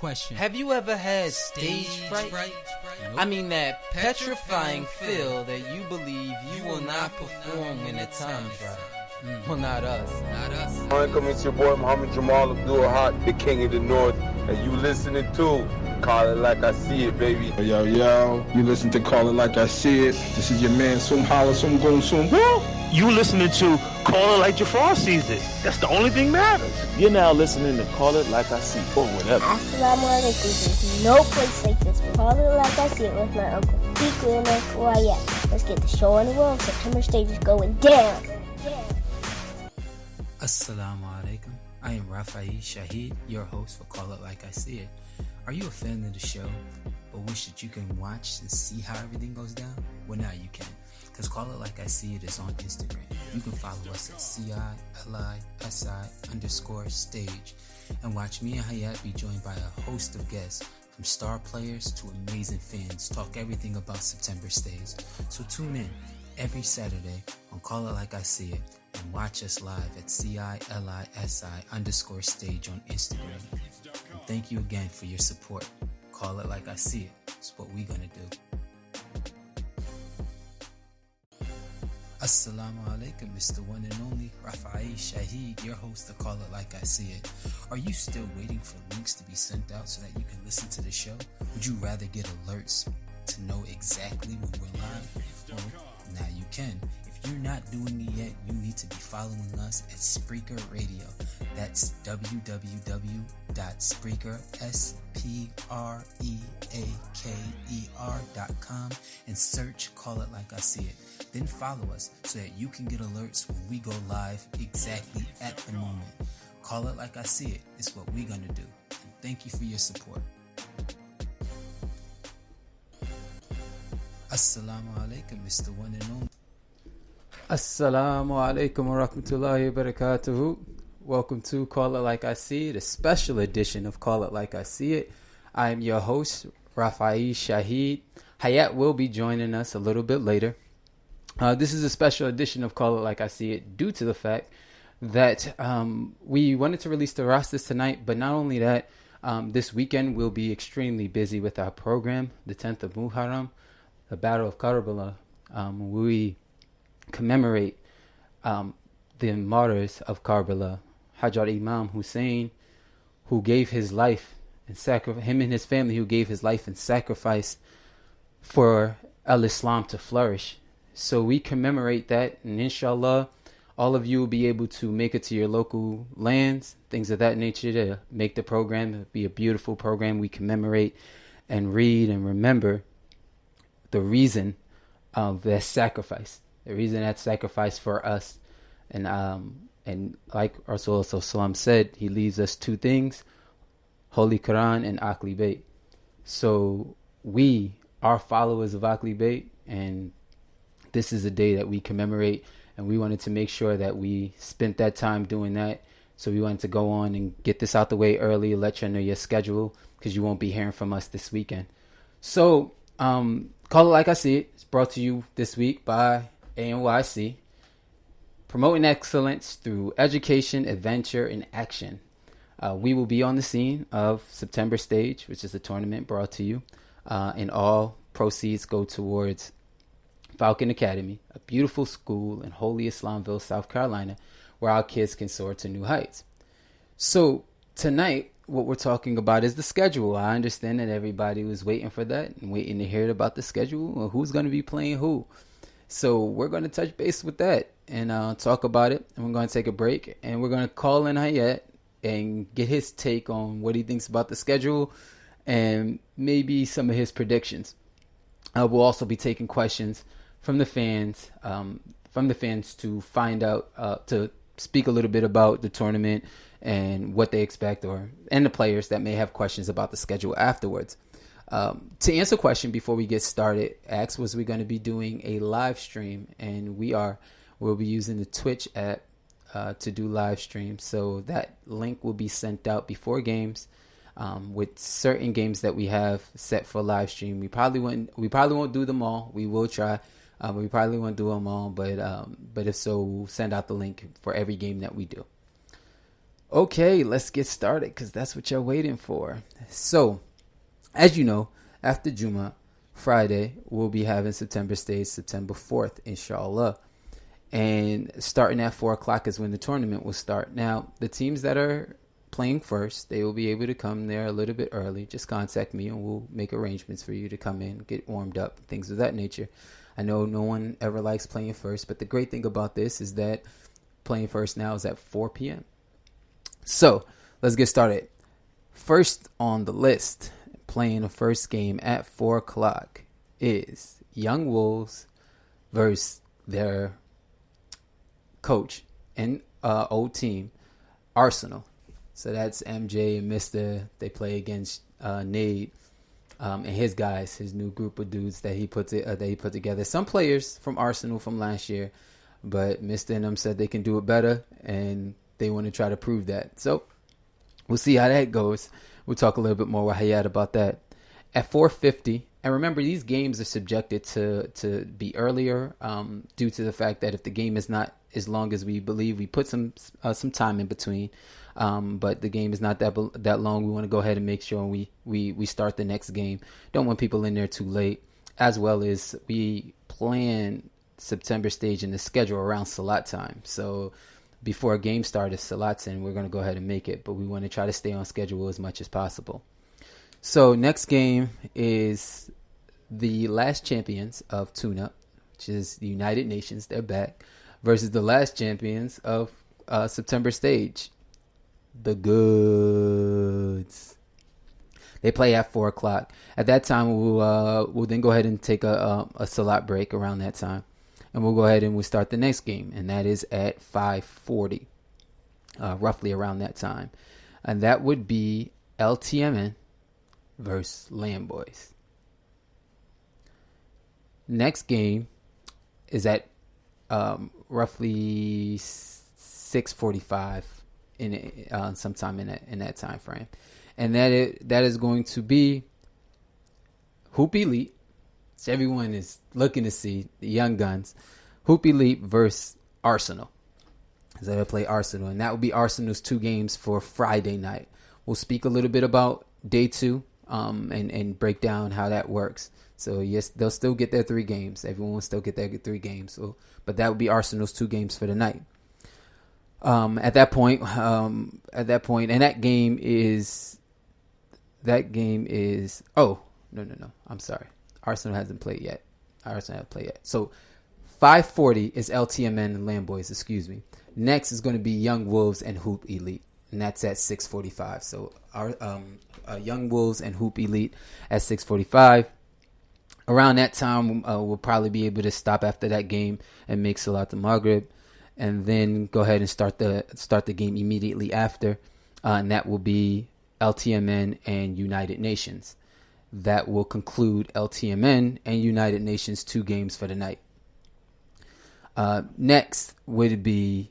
question. Have you ever had stage fright? Nope. I mean that petrifying feel that you believe you will not perform when the time's right. Well, not us. Welcome, it's your boy Muhammad Jamal Abdul Haq, the king of the north, and you listening to Call It Like I See It, baby. Yo, you listen to Call It Like I See It. This is your man, Sum Holla, Sum Gon Sum Woo. You listening to Call It Like Jafar sees it. That's the only thing matters. You're now listening to Call It Like I See It, or whatever. Assalamu alaikum. There's no place like this. Call It Like I See It with my uncle Piku and Uncle Ayat. Let's get the show on the road. September stage is going down. Assalamu alaikum. I am Rafai Shahid, your host for Call It Like I See It. Are you a fan of the show, but wish that you can watch and see how everything goes down? Well, now you can, because Call It Like I See It is on Instagram. You can follow us at CILISI_stage and watch me and Hayat be joined by a host of guests, from star players to amazing fans, talk everything about September stage. So tune in every Saturday on Call It Like I See It and watch us live at CILISI_stage on Instagram. And thank you again for your support. Call It Like I See It. It's what we're gonna do. Assalamu alaikum, Mr. One and Only Rafai Shahid, your host of Call It Like I See It. Are you still waiting for links to be sent out so that you can listen to the show? Would you rather get alerts to know exactly when we're live? Well, now you can. If you're not doing it yet, you need to be following us at Spreaker Radio. That's www.spreaker.com and search Call It Like I See It. Then follow us so that you can get alerts when we go live exactly at the moment. Call It Like I See It is what we're gonna do. And thank you for your support. Assalamu alaikum, Mr. One and Only. Assalamu alaikum wa rahmatullahi wa barakatuhu. Welcome to Call It Like I See It, a special edition of Call It Like I See It. I am your host, Rafai Shahid. Hayat will be joining us a little bit later. This is a special edition of Call It Like I See It due to the fact that we wanted to release the rosters tonight, but not only that, this weekend we'll be extremely busy with our program, the 10th of Muharram, the Battle of Karbala. We commemorate the martyrs of Karbala, Hajar Imam Hussein, who gave his life and him and his family who gave his life in sacrifice for al-Islam to flourish. So we commemorate that, and inshallah, all of you will be able to make it to your local lands, things of that nature, to make the program. It'll be a beautiful program. We commemorate and read and remember the reason of that sacrifice, the reason that sacrifice for us. And like Rasulullah said, he leaves us two things: Holy Quran and Akli Bayt. So we are followers of Akli Bayt, and this is a day that we commemorate, and we wanted to make sure that we spent that time doing that. So we wanted to go on and get this out the way early, let you know your schedule, because you won't be hearing from us this weekend. So Call It Like I See It is brought to you this week by ANYC, promoting excellence through education, adventure, and action. We will be on the scene of September Stage, which is a tournament brought to you, and all proceeds go towards Falcon Academy, a beautiful school in Holy Islamville, South Carolina, where our kids can soar to new heights. So tonight, what we're talking about is the schedule. I understand that everybody was waiting for that and waiting to hear about the schedule and who's going to be playing who. So we're going to touch base with that and talk about it. And we're going to take a break, and we're going to call in Hayat and get his take on what he thinks about the schedule and maybe some of his predictions. We'll also be taking questions from the fans to find out, to speak a little bit about the tournament and what they expect, and the players that may have questions about the schedule afterwards. To answer a question before we get started, Ax, was we going to be doing a live stream, and we'll be using the Twitch app to do live streams. So that link will be sent out before games, with certain games that we have set for live stream. We probably won't do them all. We will try. We probably won't do them all, but if so, we'll send out the link for every game that we do. Okay, let's get started because that's what you're waiting for. So, as you know, after Juma, Friday, we'll be having September Stage, September 4th, inshallah. And starting at 4 o'clock is when the tournament will start. Now, the teams that are playing first, they will be able to come there a little bit early. Just contact me and we'll make arrangements for you to come in, get warmed up, things of that nature. I know no one ever likes playing first, but the great thing about this is that playing first now is at 4 p.m. So, let's get started. First on the list, playing the first game at 4 o'clock is Young Wolves versus their coach and old team, Arsenal. So that's MJ and Mr. They play against Nate and his guys, his new group of dudes that he put together. Some players from Arsenal from last year, but Mr. and them said they can do it better, and they want to try to prove that. So we'll see how that goes. We'll talk a little bit more with Hayat about that. At 4:50, and remember, these games are subjected to be earlier due to the fact that if the game is not as long as we believe, we put some time in between. But the game is not that long. We want to go ahead and make sure we start the next game. Don't want people in there too late. As well as we plan September Stage in the schedule around Salat time. So before a game starts, if Salat's in, we're going to go ahead and make it. But we want to try to stay on schedule as much as possible. So next game is the last champions of Tune-Up, which is the United Nations. They're back. Versus the last champions of September Stage, the Goods. They play at 4 o'clock. At that time, we'll then go ahead and take a Salat break around that time. And we'll go ahead and we'll start the next game. And that is at 5:40, roughly around that time. And that would be LTMN versus Land Boys. Next game is at roughly 6:45 sometime in that time frame, and that is going to be Hoop Elite. So everyone is looking to see the young guns, Hoop Elite versus Arsenal. So they'll play Arsenal, and that will be Arsenal's 2 games for Friday night. We'll speak a little bit about day 2 and break down how that works. So yes, they'll still get their 3 games. Everyone will still get their 3 games. So, but that would be Arsenal's 2 games for the night. At that point, and that game is. Oh no! I'm sorry. Arsenal hasn't played yet. So 5:40 is LTMN and Land Boys. Excuse me. Next is going to be Young Wolves and Hoop Elite, and that's at 6:45. So our Young Wolves and Hoop Elite at 6:45. Around that time, we'll probably be able to stop after that game and make Salat al-Maghrib, and then go ahead and start the game immediately after, and that will be LTMN and United Nations. That will conclude LTMN and United Nations 2 games for the night. Next would be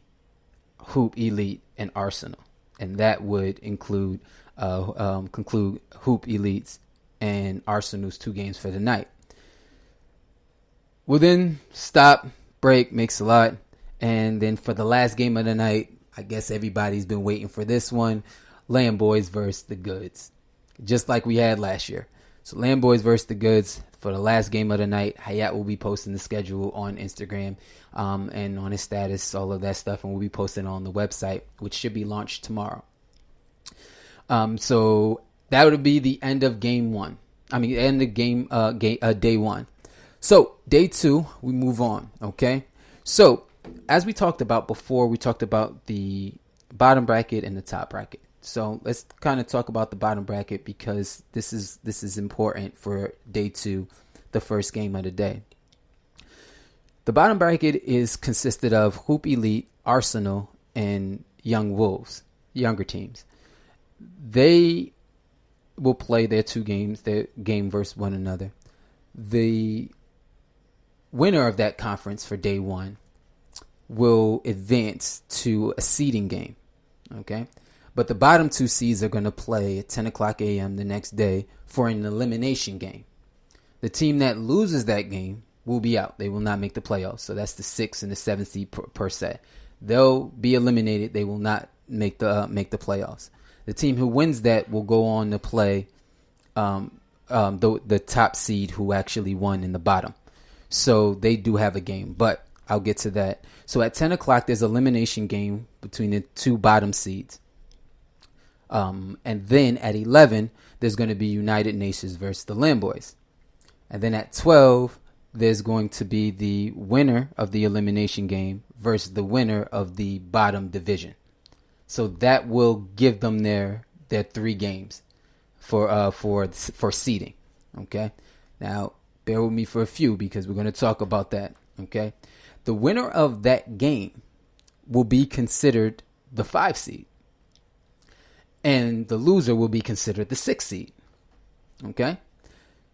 Hoop Elite and Arsenal, and that would conclude Hoop Elite's and Arsenal's 2 games for the night. We'll then stop, break, make Salat, and then for the last game of the night, I guess everybody's been waiting for this one, Land Boys versus the Goods, just like we had last year. So Land Boys versus the Goods for the last game of the night. Hayat will be posting the schedule on Instagram and on his status, all of that stuff, and we'll be posting on the website, which should be launched tomorrow. So that would be the end of game 1. I mean, end of day 1. So day 2, we move on. Okay. So as we talked about before, we talked about the bottom bracket and the top bracket. So let's kind of talk about the bottom bracket because this is important for day 2, the first game of the day. The bottom bracket is consisted of Hoop Elite, Arsenal, and Young Wolves, younger teams. They will play their 2 games, their game versus one another. The winner of that conference for day 1 will advance to a seeding game. Okay. But the bottom 2 seeds are going to play at 10 o'clock a.m. the next day for an elimination game. The team that loses that game will be out. They will not make the playoffs. So that's the 6th and the 7th seed per se. They'll be eliminated. They will not make the playoffs. The team who wins that will go on to play the top seed who actually won in the bottom. So they do have a game, but I'll get to that. So at 10 o'clock, there's an elimination game between the two bottom seeds. And then at 11, there's going to be United Nations versus the Lamboys. And then at 12, there's going to be the winner of the elimination game versus the winner of the bottom division. So that will give them their 3 games for seeding. Okay. Now bear with me for a few because we're going to talk about that. Okay. The winner of that game will be considered the 5 seed, and the loser will be considered the 6 seed. Okay.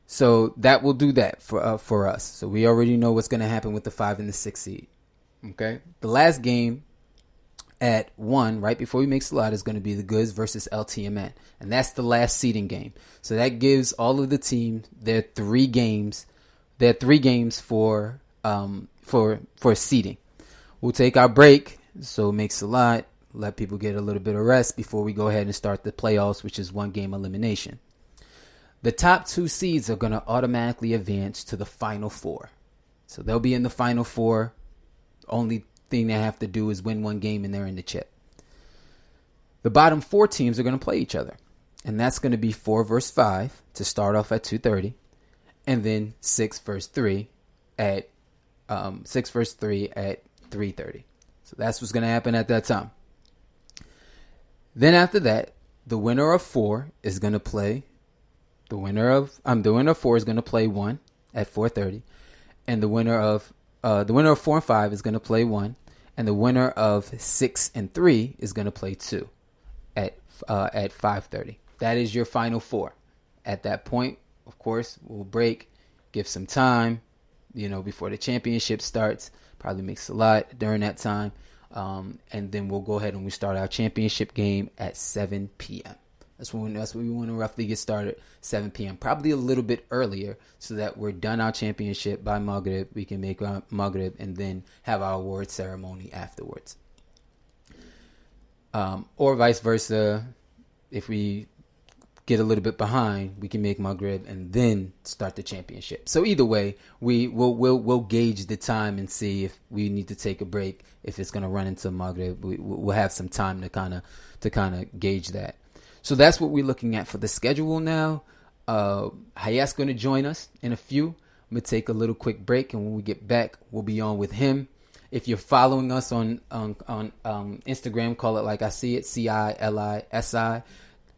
So that will do that for us. So we already know what's going to happen with the 5 and the 6 seed. Okay. The last game at 1, right before we make Salat, is going to be the Goods versus LTMN, and that's the last seeding game. So that gives all of the teams their 3 games. Their 3 games for seeding. We'll take our break. So make Salat, let people get a little bit of rest before we go ahead and start the playoffs, which is 1 game elimination. The top 2 seeds are going to automatically advance to the final 4. So they'll be in the final 4. Only thing they have to do is win 1 game and they're in the chip. The bottom 4 teams are going to play each other. And that's going to be 4 versus 5 to start off at 2:30. And then 6 versus 3 at 3:30. So that's what's going to happen at that time. Then after that, the winner of 4 is going to play. The winner of 4 is going to play 1 at 4:30, and the winner of 4 and 5 is going to play 1, and the winner of 6 and 3 is going to play 2 at 5:30. That is your final 4. At that point, of course, we'll break, give some time, before the championship starts. Probably make Salat during that time, and then we'll go ahead and we start our championship game at 7 p.m. That's when we want to roughly get started, 7 p.m. Probably a little bit earlier so that we're done our championship by Maghrib. We can make our Maghrib and then have our award ceremony afterwards. Or vice versa, if we get a little bit behind, we can make Maghrib and then start the championship. So either way, we'll gauge the time and see if we need to take a break. If it's going to run into Maghrib, we'll have some time to kind of gauge that. So that's what we're looking at for the schedule now. Hayat's going to join us in a few. I'm going to take a little quick break, and when we get back, we'll be on with him. If you're following us on Instagram, call it like I see it, CILISI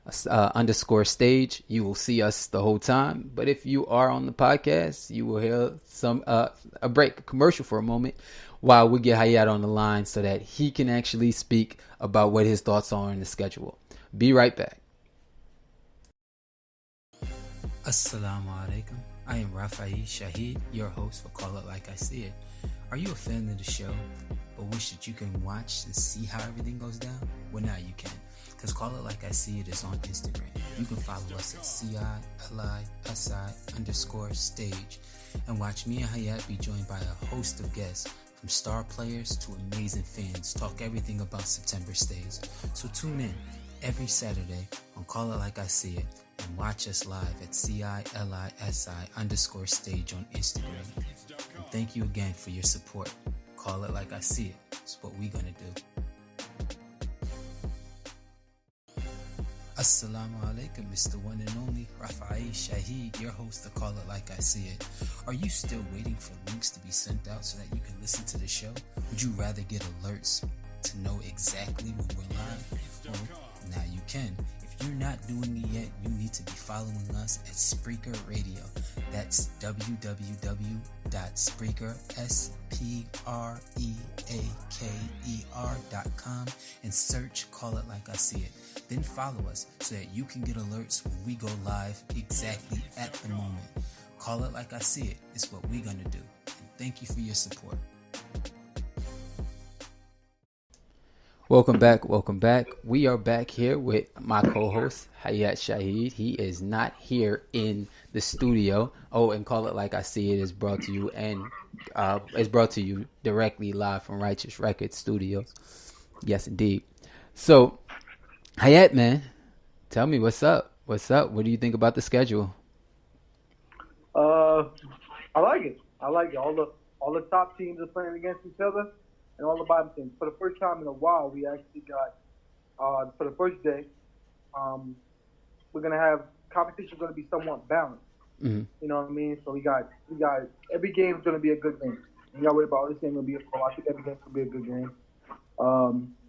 _stage. You will see us the whole time. But if you are on the podcast, you will hear a break, a commercial for a moment, while we get Hayat on the line so that he can actually speak about what his thoughts are on the schedule. Be right back. Assalamu alaikum. I am Rafai Shahid, your host for Call It Like I See It. Are you a fan of the show, but wish that you can watch and see how everything goes down? Well, now you can, because Call It Like I See It is on Instagram. You can follow us at CILISI_stage and watch me and Hayat be joined by a host of guests, from star players to amazing fans, talk everything about September stage. So tune in every Saturday on Call It Like I See It and watch us live at CILISI_stage on Instagram. And thank you again for your support. Call It Like I See It. It's what we're gonna do. Assalamu alaikum, Mr. One and Only Rafai Shahid, your host of Call It Like I See It. Are you still waiting for links to be sent out so that you can listen to the show? Would you rather get alerts to know exactly when we're live? Well, now you can. If you're not doing it yet, you need to be following us at Spreaker Radio. That's www.spreaker.com and search Call It Like I See It. Then follow us so that you can get alerts when we go live exactly at the moment. Call It Like I See It. It's what we're going to do. And thank you for your support. Welcome back. We are back here with my co-host, Hayat Shahid. He is not here in the studio. Oh, and Call It Like I See It is brought to you directly live from Righteous Records Studios. Yes, indeed. So, Hayat, man, tell me what's up. What's up? What do you think about the schedule? I like it. All the top teams are playing against each other, and all the bottom teams. For the first time in a while, we actually got for the first day, we're gonna have competition going to be somewhat balanced. Mm-hmm. You know what I mean? So we got every game is going to be a good game. You got to worry about this game going to be a flow. I think every game's going to be a good game.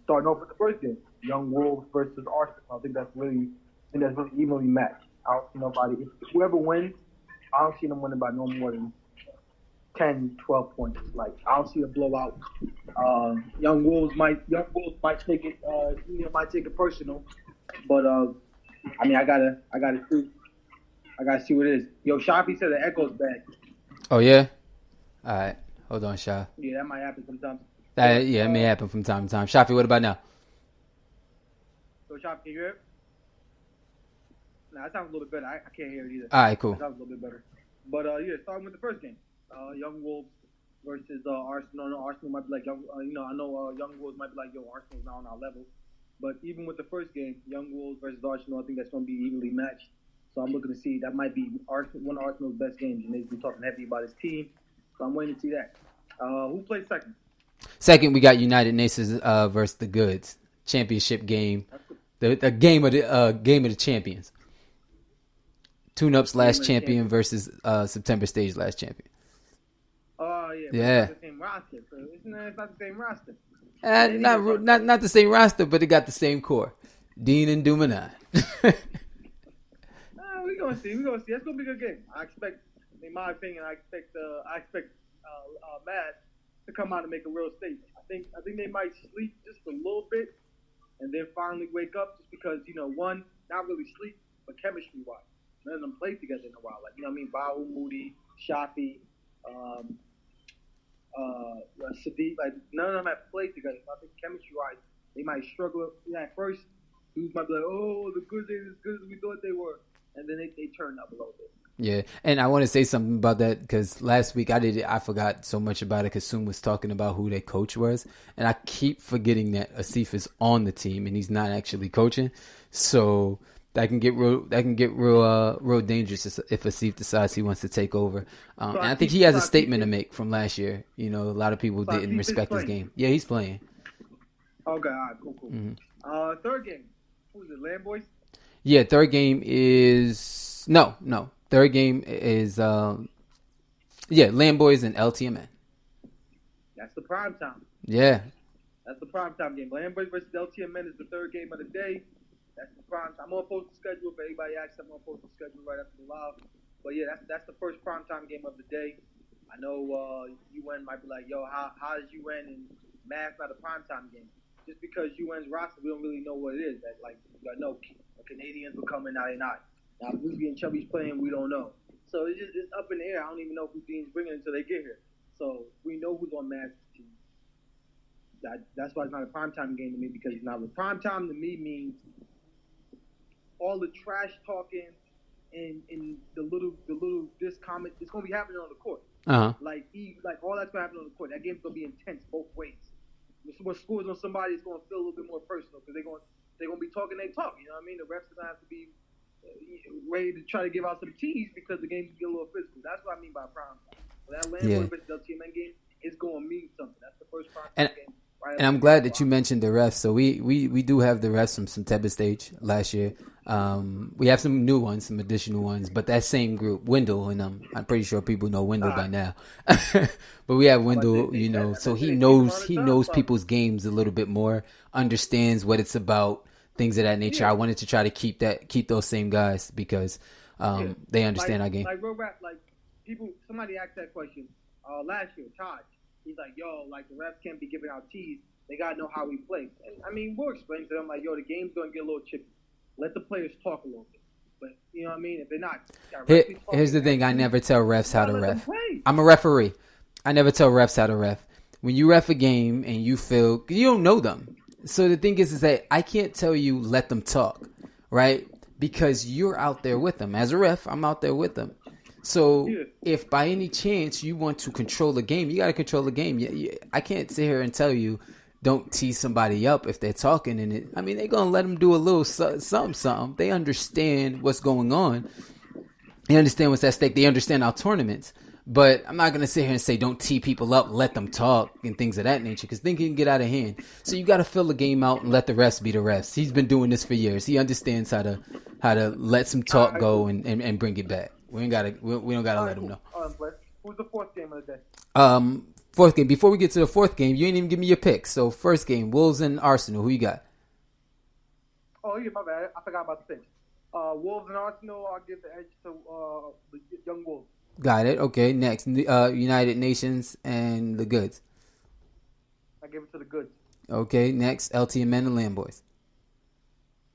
Starting off with the first game, Young Wolves versus Arsenal. I think that's really evenly matched. I don't see nobody. If whoever wins, I don't see them winning by no more than 10, 12 points. Like, I don't see a blowout. Young Wolves might take it. Might take it personal, but I mean, I gotta see what it is. Yo, Shafi said the echo's bad. Oh yeah. All right. Hold on, Sha. Yeah, that might happen sometimes. It may happen from time to time. Shafi, what about now? So, Shafi, can you hear it? Nah, that sounds a little better. I can't hear it either. All right, cool. That sounds a little bit better. But yeah, starting with the first game, Young Wolves versus Arsenal. No, Arsenal might be like Young. I know Young Wolves might be like, yo, Arsenal's not on our level. But even with the first game, Young Wolves versus Arsenal, I think that's going to be evenly matched. So I'm looking to see that might be one of Arsenal's best games, and they've been talking heavy about his team. So I'm waiting to see that. Who plays second? Second, we got United Nations versus the Goods championship game, the game of the champions. Tune-ups last champion versus September stage last champion. Oh yeah. Yeah. It's not the same roster. So it's not the same roster. Not the same roster, but it got the same core. Dean and Dumanai. We're gonna see. It's gonna be a good game. In my opinion, I expect Mad to come out and make a real statement. I think they might sleep just a little bit, and then finally wake up. Just because one, not really sleep, but chemistry wise, none of them played together in a while. Like Bahu, Moody, Shafi, Sadiq. Like none of them have played together. So I think chemistry wise, they might struggle at first. Dudes might be like, "Oh, the Goods ain't as good as we thought they were," and then they turn up a little bit. Yeah, and I want to say something about that because last week I forgot so much about it because Soon was talking about who their coach was, and I keep forgetting that Asif is on the team and he's not actually coaching, so that can get real dangerous if Asif decides he wants to take over. And I think he has a statement to make from last year. A lot of people didn't respect his game. Yeah, he's playing. Okay, all right, cool. Mm-hmm. Third game, who is it? Land Boys? Yeah, third game is no. Third game is Land Boys and LTMN. That's the prime time. Yeah. That's the prime time game. Land Boys versus LTMN is the third game of the day. That's the prime time. I'm gonna post the schedule if anybody asks. I'm gonna post the schedule right after the live. But yeah, that's the first prime time game of the day. I know UN might be like, yo, how is UN and Math not a prime time game? Just because UN's roster, we don't really know what it is. That Canadians will come in, now they're not. Now, if Ruby and Chubby's playing, we don't know. So it's up in the air. I don't even know who Dean's bringing until they get here. So we know who's on Matt's team. That's why it's not a primetime game to me, because now the primetime to me means all the trash talking and the little diss comment, it's going to be happening on the court. Uh-huh. Like all that's going to happen on the court. That game's going to be intense both ways. When scores on somebody, it's going to feel a little bit more personal because they're going to be talking their talk. You know what I mean? The refs are going to have to be ready to try to give out some teas because the game's get a little physical. That's what I mean by prime time. So that Landlord versus LTMN game is going to mean something. That's the first prime time game. Right, and I'm glad that you mentioned the refs. So we do have the refs from September stage last year. We have some new ones, some additional ones, but that same group, Wendell, and I'm pretty sure people know Wendell by now. But we have Wendell, so he knows people's games a little bit more, understands what it's about, things of that nature. I wanted to try to keep those same guys because they understand our game. Like real rap, somebody asked that question last year, Todd. He's like, yo, like the refs can't be giving out teas. They gotta know how we play. And I mean, we'll explain to them like, yo, the game's gonna get a little chippy. Let the players talk a little bit. But you know what I mean? If they're not, here's the thing: I never tell refs how to ref. I'm a referee. I never tell refs how to ref. When you ref a game and you don't know them. So the thing is that I can't tell you let them talk, right? Because you're out there with them. As a ref, I'm out there with them. So if by any chance you want to control the game, you got to control the game. I can't sit here and tell you don't tease somebody up if they're talking in it. I mean, they're going to let them do a little something. They understand what's going on. They understand what's at stake. They understand our tournaments. But I'm not going to sit here and say don't tee people up, let them talk and things of that nature because things can get out of hand. So you got to fill the game out and let the refs be the refs. He's been doing this for years. He understands how to let some talk go and bring it back. We don't got to let him know. Who's the fourth game of the day? Fourth game. Before we get to the fourth game, you ain't even give me your picks. So first game, Wolves and Arsenal. Who you got? Oh, yeah, my bad. I forgot about the picks. Wolves and Arsenal, I'll give the edge to the young Wolves. Got it. Okay, next. United Nations and the Goods. I give it to the Goods. Okay, next. LTMN and Land Boys.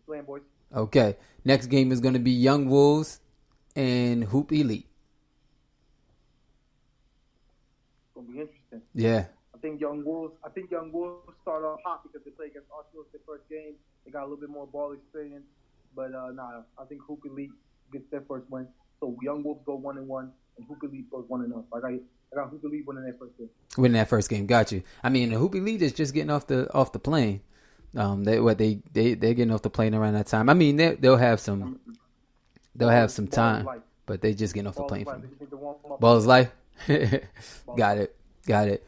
Land Boys. Okay, next game is going to be Young Wolves and Hoop Elite. It's going to be interesting. Yeah. I think Young Wolves start off hot because they play against Arsenal their first game. They got a little bit more ball experience. But, I think Hoop Elite gets their first win. So Young Wolves go 1-1. And Hoop Elite goes 1-0. I got Hoop Elite winning that first game. Winning that first game, got you. I mean, the Hoop Elite is just getting off the plane. They're getting off the plane around that time. I mean, they'll have some time, but they just getting off the plane. Ball is life. Got it.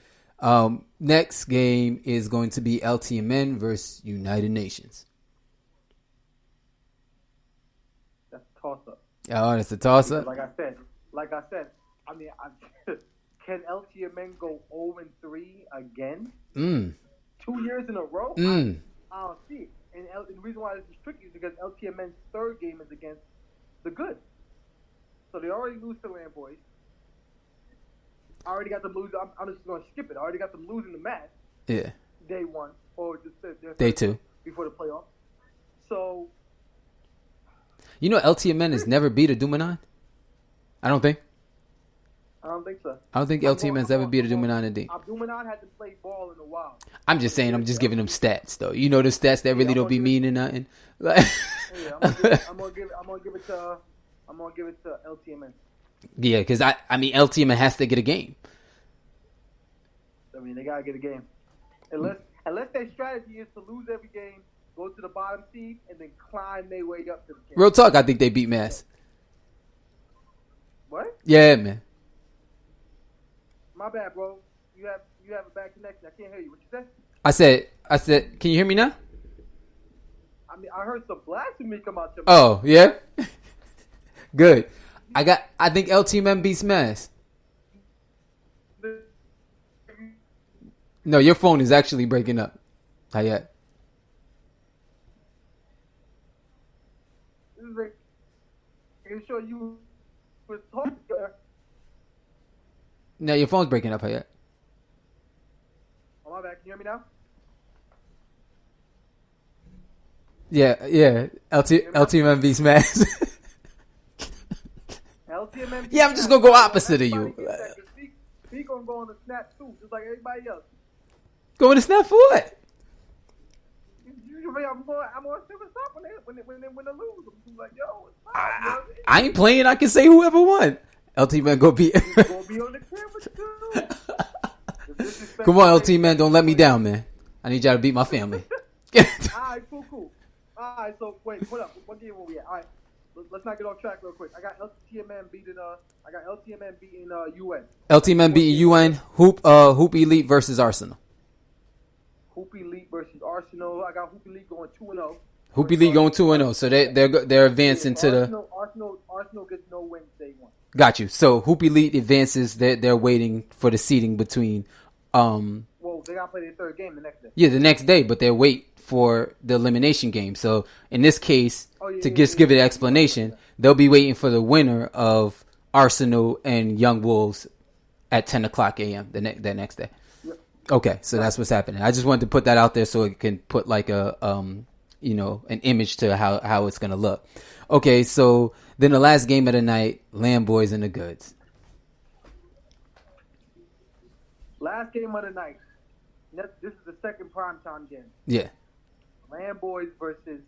Next game is going to be LTMN versus United Nations. That's a toss up. Oh, it's a toss up. Like I said, I mean, can LTMN go 0-3 again? 2 years in a row? I don't see it. And the reason why this is tricky is because LTMN's third game is against the Good. So they already lose to Land Boys. I already got them losing. I'm just going to skip it. I already got them losing the match. Yeah. Day one or just day two before the playoff. So. You know, LTMN has never beat a Dumanon? I don't think so. I don't think LTMN's ever beat a Dumanon in D. Dumanon hasn't played ball in a while. I'm just saying, I'm just giving them stats, though. You know the stats that really don't be meaning nothing. I'm gonna give it to LTMN. Yeah, because I mean, LTMN has to get a game. I mean, they gotta get a game. Unless their strategy is to lose every game, go to the bottom seed, and then climb their way up to the game. Real talk, I think they beat Mass. What? Yeah, man. My bad, bro. You have a bad connection. I can't hear you. What you say? I said, can you hear me now? I mean, I heard some blasphemy come out your Oh, mouth. yeah? Good. I think LTMN beats Mass. No, your phone is actually breaking up. Hayat. I'm sure you was talking. No, your phone's breaking up, Hayat. Oh, my bad. Can you hear me now? Yeah. LTMN beats Mass. LTMN. Yeah, I'm just gonna go opposite of you. He gonna go on the snap too, just like everybody else. Going to snap for what? Usually, I'm on super stop when they win or lose. I'm like, yo, it's fine. I ain't playing. I can say whoever won. LTMN go beat. Gonna be on the camera too. Come on, LTMN, don't let me down, man. I need y'all to beat my family. Alright, cool. Alright, so wait, hold up. What game were we at? Alright, let's not get off track real quick. I got LTMN beating UN. LTMN beating UN. Hoop Elite versus Arsenal. Hoop Elite versus Arsenal. I got Hoop Elite going 2-0. Hoop Elite going 2-0, so they're advancing to the. Arsenal gets no wins day one. Got you. So Hoop Elite advances. They're waiting for the seeding between. Well, they gotta play their third game the next day. Yeah, the next day, but they wait for the elimination game. So in this case, give it an explanation, they'll be waiting for the winner of Arsenal and Young Wolves at 10 o'clock a.m. the next day. Yep. Okay, so that's what's happening. I just wanted to put that out there so it can put like a an image to how it's gonna look. Okay, so then the last game of the night, Land Boys and the Goods. Last game of the night. This is the second primetime game. Yeah. Land Boys versus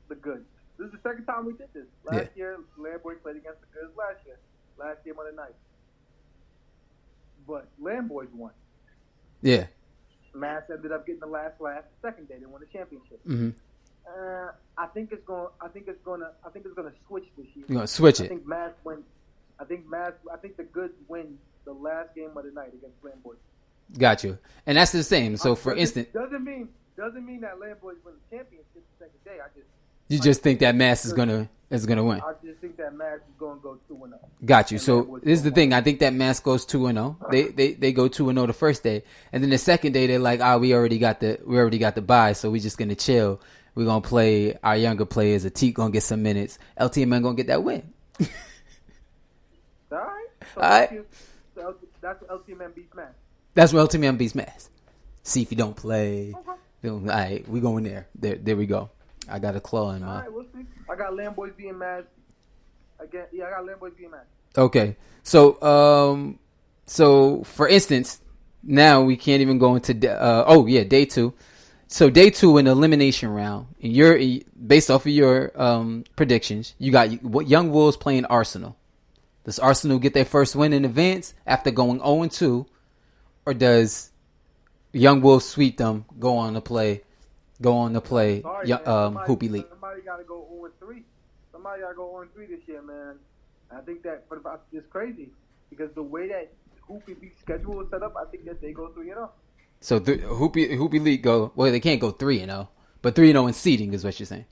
the Goods. This is the second time we did this. Last year, Land Boys played against the Goods last year. Last game of the night. But Land Boys won. Yeah. Mass ended up getting the last laugh. The second day, they won the championship. Mm-hmm. I think it's gonna switch this year. You're gonna switch it. I think Mass wins. I think the Goods win the last game of the night against Lamboys. Got you. And that's the same. So for instance, doesn't mean that Lamboys win the championship the second day. you just think that Mass is gonna win. I just think that Mass is gonna go 2-0. Got you. So this is the thing. I think that Mass goes 2-0. They go 2-0 the first day, and then the second day they're like, we already got the bye, so we're just gonna chill. We're gonna play our younger players. Atik gonna get some minutes. LTMN gonna get that win. All right. So All right. That's LTMN beats Mass. That's where LTMN beats Mass. See if you don't play. Okay. All right, we going there. There we go. I got a claw in my. All right, we'll see. I got Lamboys beating Mass. Again, yeah, I got Lamboys beating Mass. Okay, so for instance, now we can't even go into day 2. So day 2 in the elimination round, and you're based off of your predictions. You got Young Wolves playing Arsenal. Does Arsenal get their first win in advance after going 0-2, or does Young Wolves sweep them? Go on to play. Hoop Elite. Somebody got to go 0-3. Somebody got to go 0-3 this year, man. I think that it's crazy because the way that Hoop Elite schedule is set up, I think that they go 3-0. So Hoop Elite go. Well, they can't go 3-0, but 3-0 in seeding is what you're saying.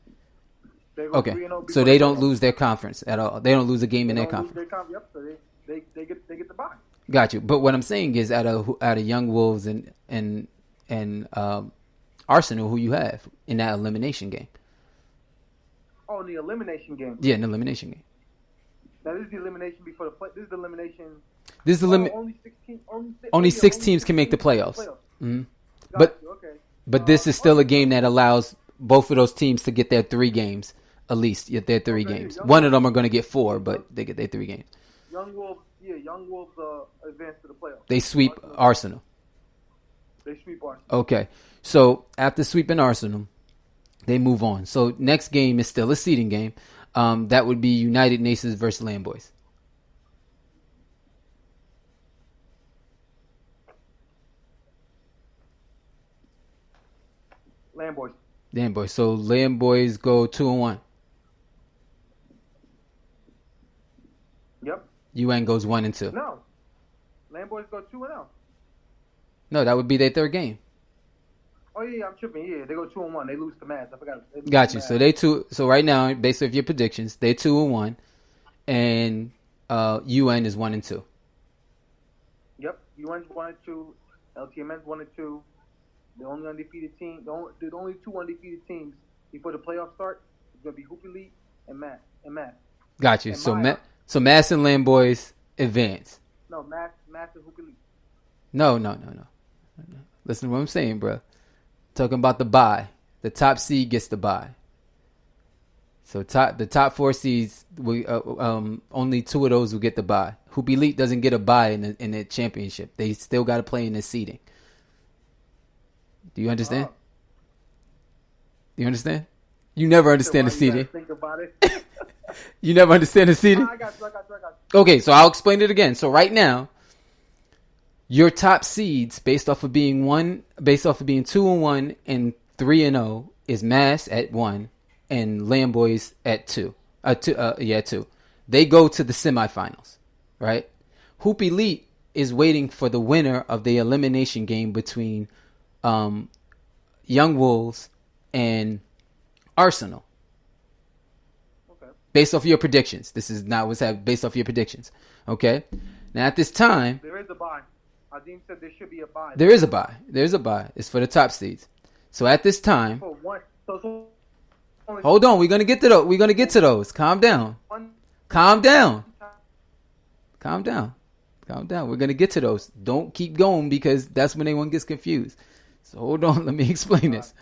Okay, so they don't lose their conference at all. They don't lose a game in their conference. Yep, so they get the bye. Got you. But what I'm saying is, out of Young Wolves and Arsenal, who you have in that elimination game? Oh, in the elimination game. Yeah, in the elimination game. Now this is the elimination before the play. This is the elimination. This is the limit. Only six teams can make the playoffs. Mm-hmm. But this is still a game that allows both of those teams to get their 3 games. At least get their 3 games. One of them are going to get 4, but they get their 3 games. Young Wolves advance to the playoffs. They sweep Arsenal. They sweep Arsenal. Okay, so after sweeping Arsenal, they move on. So next game is still a seeding game. That would be United Nations versus Lamboys. Lamboys. So Lamboys go 2-1. Yep. UN goes 1-2. No. Lamboys go 2-0. No, that would be their 3rd game. Oh yeah, I'm tripping. Yeah, they go 2-1. They lose to Mass. I forgot. Got you. So right now, based off your predictions, they 2-1, and UN is 1-2. Yep. UN's 1-2. LTMN's 1-2. The only undefeated team, the only 2 undefeated teams before the playoffs start is going to be Hoop Elite and Mass. Got you. So Mass and Lamboys advance. No, Mass and Hoop Elite. No. Listen to what I'm saying, bro. Talking about the bye. The top seed gets the bye. So the top 4 seeds, only 2 of those will get the bye. Hoop Elite doesn't get a bye in the championship. They still got to play in the seeding. Do you understand? Do you understand? You never understand the seeding. Think about it. You never understand the seeding? I got you. Okay, so I'll explain it again. So right now, your top seeds, based off of being 2-1 and 3-0, is Mass at 1 and Lamboys at 2. 2. They go to the semifinals, right? Hoop Elite is waiting for the winner of the elimination game between Young Wolves and Arsenal. Okay. Based off your predictions. This is not what's happening. Based off your predictions. Okay. Now at this time, there is a bye. Azim said there should be a bye. There is a bye. There's a bye. It's for the top seeds. So at this time, hold on. We're gonna get to those. We're gonna get to those. Calm down. Calm down. We're gonna get to those. Don't keep going because that's when everyone gets confused. So hold on, let me explain this.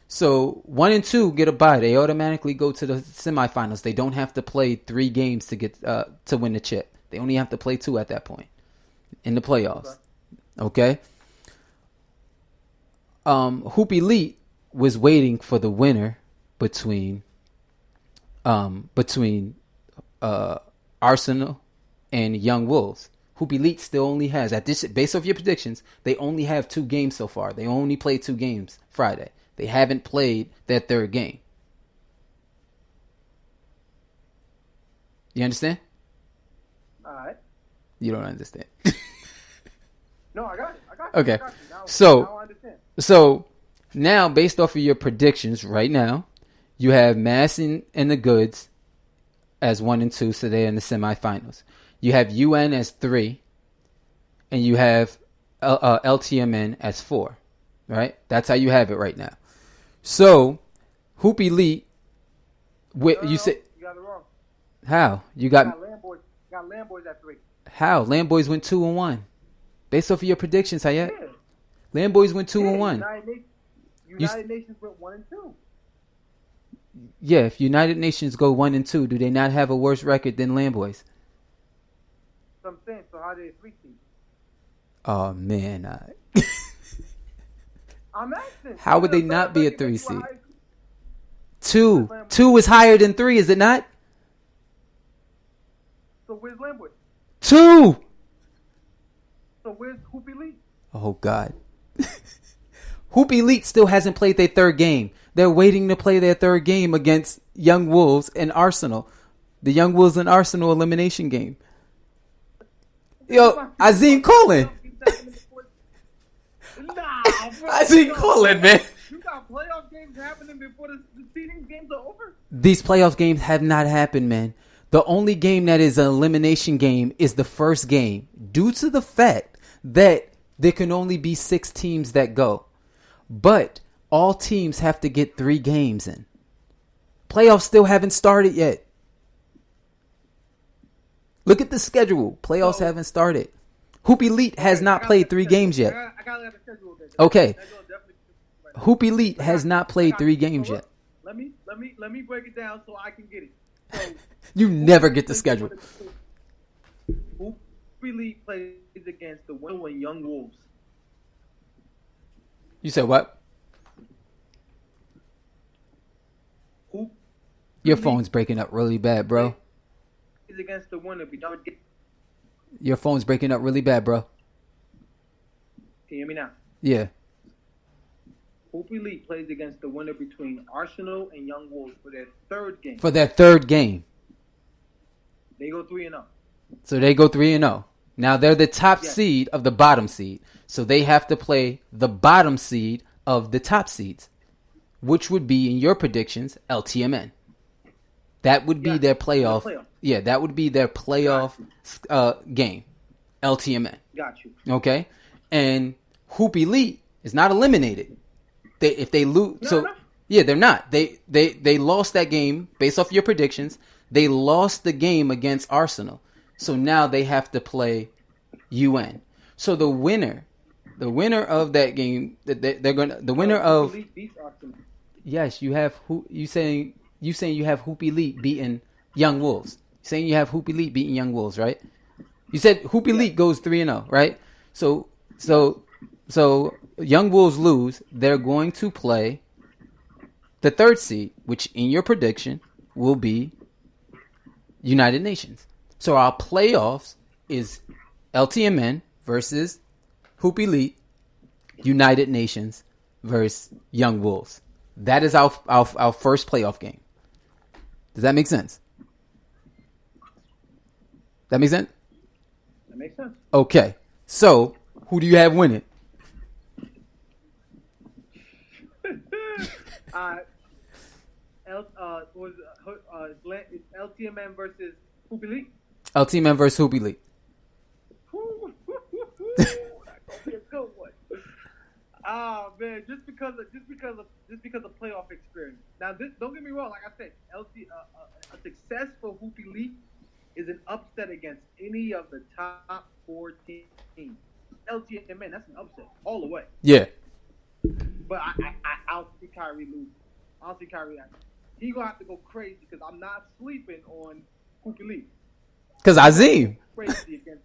So 1 and 2 get a bye. They automatically go to the semifinals. They don't have to play 3 games to get to win the chip. They only have to play 2 at that point in the playoffs. Okay. Hoop Elite was waiting for the winner between Arsenal and Young Wolves. Hoop Elite still only has, at this, based off your predictions, they only have 2 games so far. They only played 2 games Friday. They haven't played their third game. You understand? All right. You don't understand. No, I got it. Okay. I got you. Now I understand. So now, based off of your predictions right now, you have Mass and the Goods as 1 and 2, so they're in the semifinals. You have UN as 3, and you have LTMN as 4. Right? That's how you have it right now. So, Hoop Elite, you said you got it wrong. how you You got Lamboys at 3. how Lamboys went 2 and 1, based off of your predictions. Hayat, Yeah. Lamboys went 2 and 1. United Nations went 1 and 2. Yeah, if United Nations go 1 and 2, do they not have a worse record than Lamboys? So I'm saying, so how did 3 seed? Oh man, I'm asking. how would they not be a 3 seed? 2 is higher than 3, is it not? So where's Lamboy? 2. So where's Hoop Elite? Oh God. Hoop Elite still hasn't played their third game. They're waiting to play their third game against Young Wolves and Arsenal. The Young Wolves and Arsenal elimination game. Yo, Azim calling. Azim calling, man. You got playoff games happening before the seeding games are over? These playoff games have not happened, man. The only game that is an elimination game is the first game, due to the fact that there can only be 6 teams that go. But all teams have to get 3 games in. Playoffs still haven't started yet. Look at the schedule. Playoffs haven't started. Hoop Elite has not played 3 games yet. I got to let the schedule get Okay. Hoop Elite has not played 3 games yet. Let me break it down so I can get it. So, You never get the schedule. Hoop Elite plays against the winning Young Wolves. You said what? Hoop Your phone's breaking up really bad, bro. is against the winner. Your phone's breaking up really bad, bro. Can you hear me now? Yeah. Hoop Elite plays against the winner between Arsenal and Young Wolves for their third game. For their third game. They go 3-0. So they go 3 and 0. Now they're the top seed of the bottom seed. So they have to play the bottom seed of the top seeds, which would be in your predictions LTMN. That would be their playoff. Yeah, that would be their playoff game. LTMN. Got you. Okay? And Hoop Elite is not eliminated. If they lose, yeah, they're not. They lost that game based off your predictions. They lost the game against Arsenal. So now they have to play UN. So the winner of that game, they're gonna the winner of. Yes, you have you saying you have Hoop Elite beating Young Wolves. Saying you have Hoop Elite beating Young Wolves, right? You said Hoop Elite goes 3 and 0, right? So Young Wolves lose. They're going to play the third seed, which in your prediction will be United Nations. So our playoffs is LTMN versus Hoop Elite, United Nations versus Young Wolves. That is our first playoff game. Does that make sense? That makes sense? That makes sense. Okay. So, who do you have winning? It's LTMN versus Hoop Elite. LTMN versus Hoop Elite. That's gonna be a good one. Oh man, just because of playoff experience. Now, don't get me wrong. Like I said, a successful Hoop Elite is an upset against any of the top 4 teams. LTMN, that's an upset all the way. Yeah. But I don't see Kyrie lose. I don't see Kyrie acting. He gonna have to go crazy because I'm not sleeping on Hoop Elite. Because Azim. Crazy against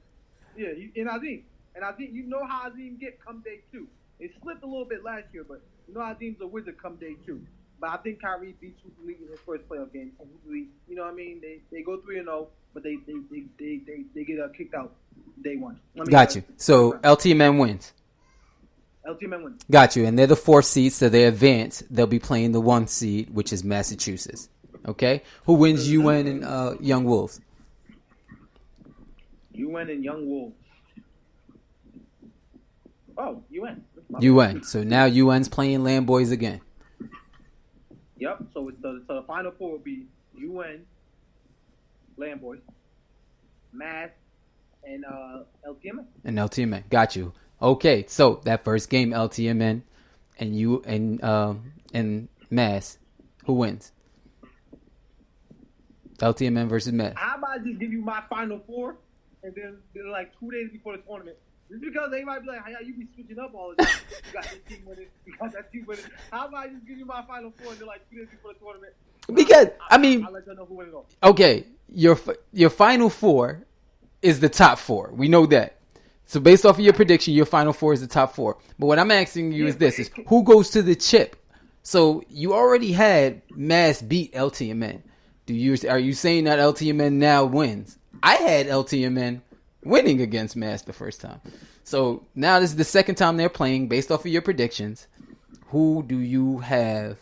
and Azim. And Azim, you know how Azim get come day 2. It slipped a little bit last year, but you know Azim's a wizard come day 2. But I think Kyrie beats Hoop Elite in his first playoff game. And Hoop Elite, you know what I mean? They go 3 and 0, but they get kicked out day one. Got you. So LTMN wins. LTMN wins. Got you. And they're the 4th seed, so they advance. They'll be playing the 1 seed, which is Massachusetts. Okay? Who wins UN and Young Wolves? UN and Young Wolves. Oh, UN. UN. So now UN's playing Land Boys again. Yep. So it's the final 4 will be UN, Land Boys, Mass, and LTMN. And LTMN. Got you. Okay, so that first game, LTMN and Mass, who wins? LTMN versus Mass. How about I just give you my final 4, and then like 2 days before the tournament? Just because they might be like, "How you be switching up all the time? You got this team winning, you got that team winning." How about I just give you my final 4, and then like 2 days before the tournament? Because I mean, I'll let you know who wins it all. Okay, your final 4 is the top 4. We know that. So based off of your prediction, your final 4 is the top 4. But what I'm asking you is this: is who goes to the chip? So you already had Mass beat LTMN. Are you saying that LTMN now wins? I had LTMN winning against Mass the first time. So now this is the second time they're playing. Based off of your predictions, who do you have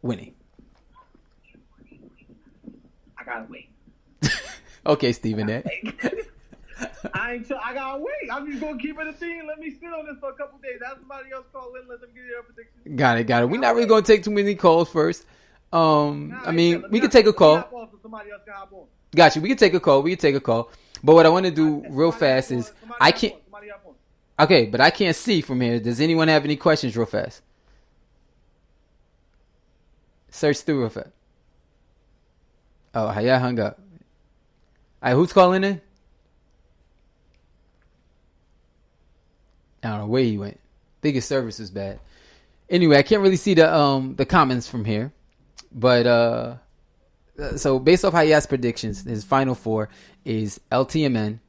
winning? I gotta wait. Okay, Stephen A. I gotta wait. I'm just gonna keep it a thing. Let me sit on this for a couple days. Have somebody else call in. Let them give their prediction. Got it. We're not really gonna take too many calls first. I mean, we could take a call. Got you. We can take a call. But what I want to do real fast is I can't. Okay, but I can't see from here. Does anyone have any questions real fast? Search through real fast. Oh, yeah, hung up. All right, who's calling in? I don't know where he went. I think his service was bad. Anyway, I can't really see the comments from here. But so based off how he asked predictions, his final 4 is LTMN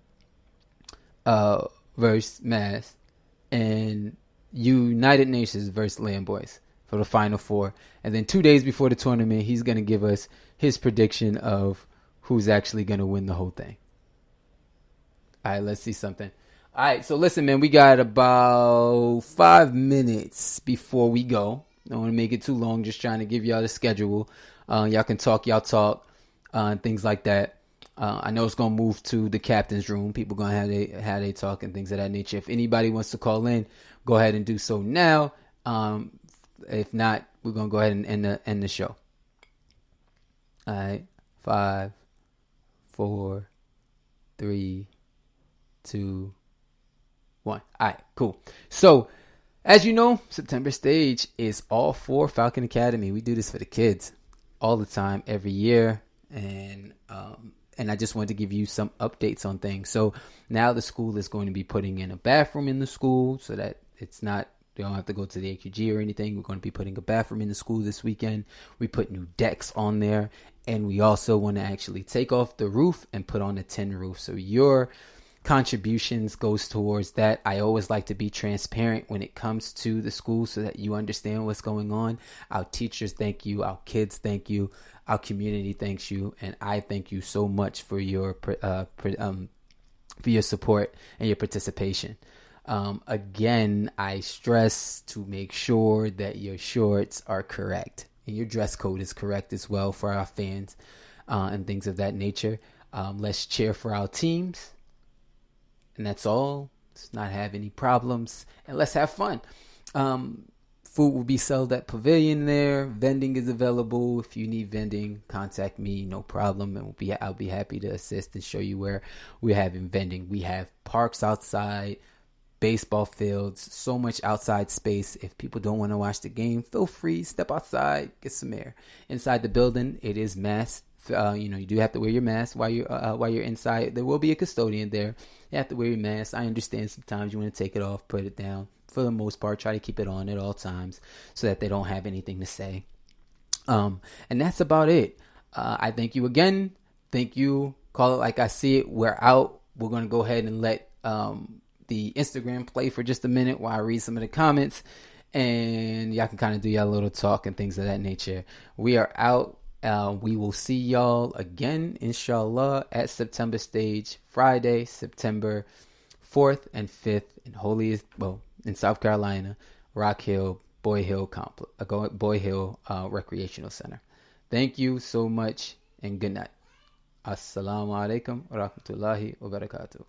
versus Mass and United Nations versus Land Boys for the final 4. And then 2 days before the tournament, he's going to give us his prediction of who's actually going to win the whole thing. All right, let's see something. All right, so listen, man, we got about 5 minutes before we go. I don't want to make it too long, just trying to give y'all the schedule. Y'all can talk, and things like that. I know it's going to move to the captain's room. People going to have they talk and things of that nature. If anybody wants to call in, go ahead and do so now. If not, we're going to go ahead and end the show. All right, 5, 4, 3, 2, 1. All right, cool. So, as you know, September stage is all for Falcon Academy. We do this for the kids all the time, every year. And I just wanted to give you some updates on things. So now the school is going to be putting in a bathroom in the school so that they don't have to go to the AQG or anything. We're going to be putting a bathroom in the school this weekend. We put new decks on there. And we also want to actually take off the roof and put on a tin roof. So your contributions goes towards that. I always like to be transparent when it comes to the school so that you understand what's going on. Our teachers thank you. Our kids thank you. Our community thanks you. And I thank you so much for your support and your participation. Again, I stress to make sure that your shorts are correct and your dress code is correct as well for our fans and things of that nature. Let's cheer for our teams. And that's all. Let's not have any problems. And let's have fun. Food will be sold at Pavilion there. Vending is available. If you need vending, contact me. No problem. And I'll be happy to assist and show you where we're having vending. We have parks outside, baseball fields, so much outside space. If people don't want to watch the game, feel free. Step outside, get some air. Inside the building, it is masked. You do have to wear your mask while you're inside. There will be a custodian there. You have to wear your mask. I understand sometimes you want to take it off, put it down. For the most part, try to keep it on at all times so that they don't have anything to say. And that's about it. I thank you again. Thank you. Call it like I see it. We're out. We're going to go ahead and let the Instagram play for just a minute while I read some of the comments. And y'all can kind of do y'all little talk and things of that nature. We are out. We will see y'all again, inshallah, at September Stage, Friday, September 4th and 5th in South Carolina, Rock Hill, Boy Hill Recreational Center. Thank you so much and good night. Assalamu alaikum wa rahmatullahi wa barakatuh.